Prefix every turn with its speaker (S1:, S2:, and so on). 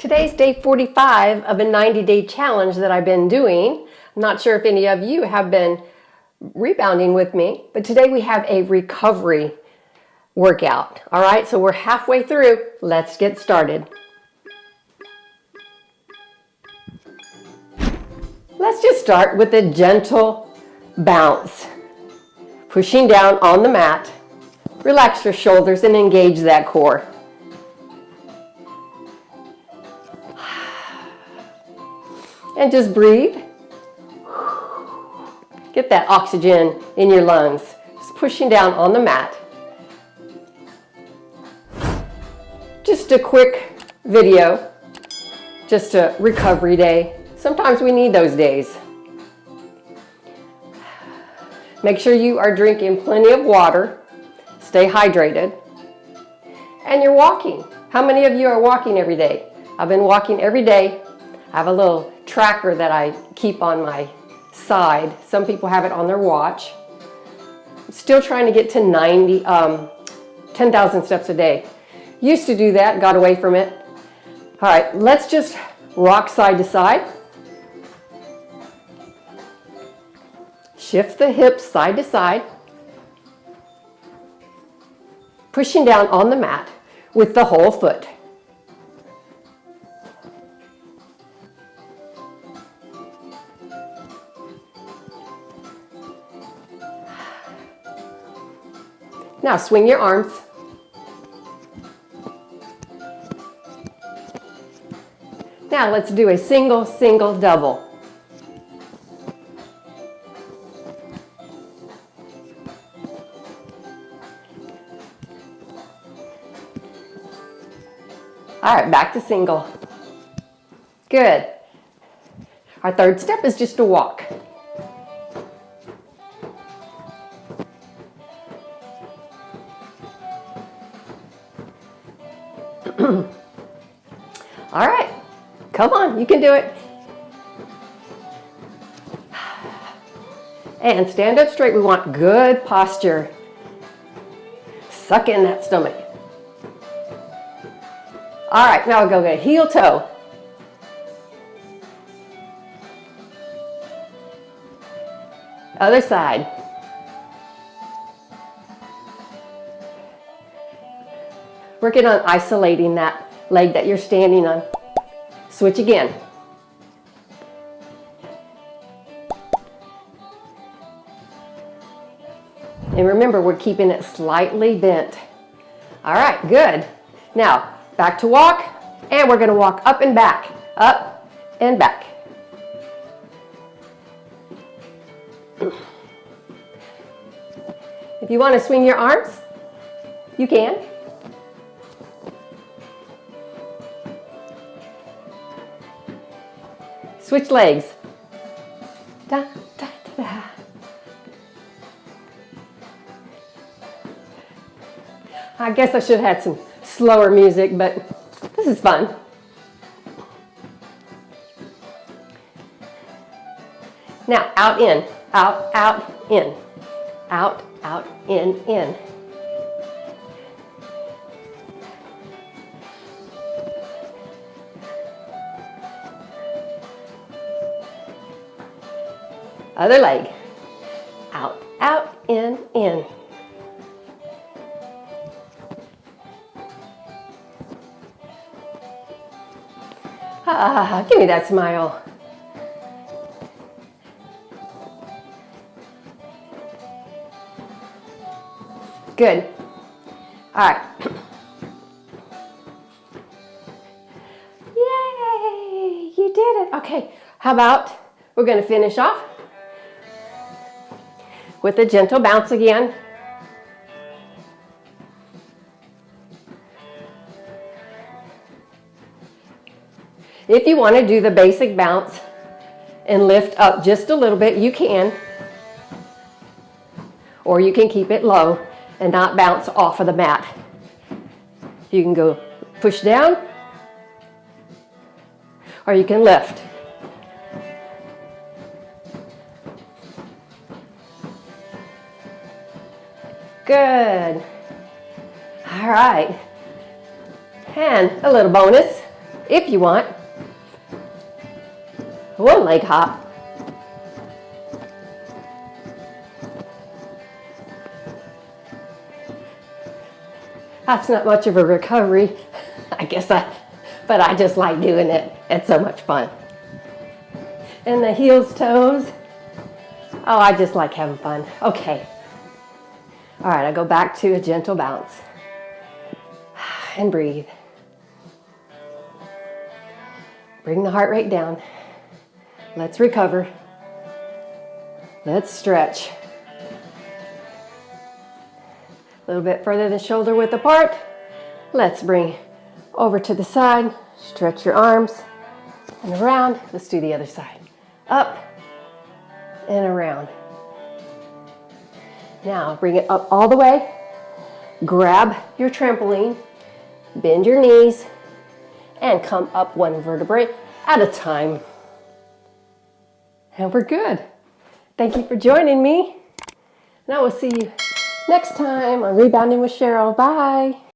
S1: Today's day 45 of a 90-day challenge that I've been doing. I'm not sure if any of you have been rebounding with me, but today we have a recovery workout. All right, so we're halfway through. Let's get started. Let's just start with a gentle bounce. Pushing down on the mat. Relax your shoulders and engage that core. And just breathe. Get that oxygen in your lungs. Just pushing down on the mat. Just a quick video. Just a recovery day. Sometimes we need those days. Make sure you are drinking plenty of water. Stay hydrated. And you're walking. How many of you are walking every day? I've been walking every day. I have a little tracker that I keep on my side. Some people have it on their watch. I'm still trying to get to 10,000 steps a day. Used to do that, got away from it. All right, let's just rock side to side. Shift the hips side to side. Pushing down on the mat with the whole foot. Now swing your arms. Now let's do a single, single, double. All right, back to single. Good. Our third step is just a walk. All right, come on, you can do it. And stand up straight. We want good posture. Suck in that stomach. All right, now we'll go get heel toe. Other side. Working on isolating that leg that you're standing on. Switch again. And remember, we're keeping it slightly bent. All right, good. Now, back to walk, and we're gonna walk up and back, up and back. If you wanna swing your arms, you can. Switch legs. Da, da, da, da. I guess I should have had some slower music, but this is fun. Now, out, in, out, out, in, out, out, in. Other leg. Out, out, in. Give me that smile. Good. All right. Yay, you did it. Okay, how about we're going to finish off with a gentle bounce again. If you want to do the basic bounce and lift up just a little bit, you can. Or you can keep it low and not bounce off of the mat. You can go push down, or you can lift. Good. All right. And a little bonus. if you want. One leg hop. That's not much of a recovery, but I just like doing it. It's so much fun. And the heels, toes. Oh, I just like having fun. Okay. All right, I go back to a gentle bounce. And breathe. Bring the heart rate down. Let's recover. Let's stretch. A little bit further than shoulder width apart. Let's bring over to the side. Stretch your arms and around. Let's do the other side. Up and around. Now bring it up all the way. Grab your trampoline. Bend your knees and come up one vertebrae at a time. And we're good. Thank you for joining me. And I will see you next time on Rebounding with Cheryl. Bye.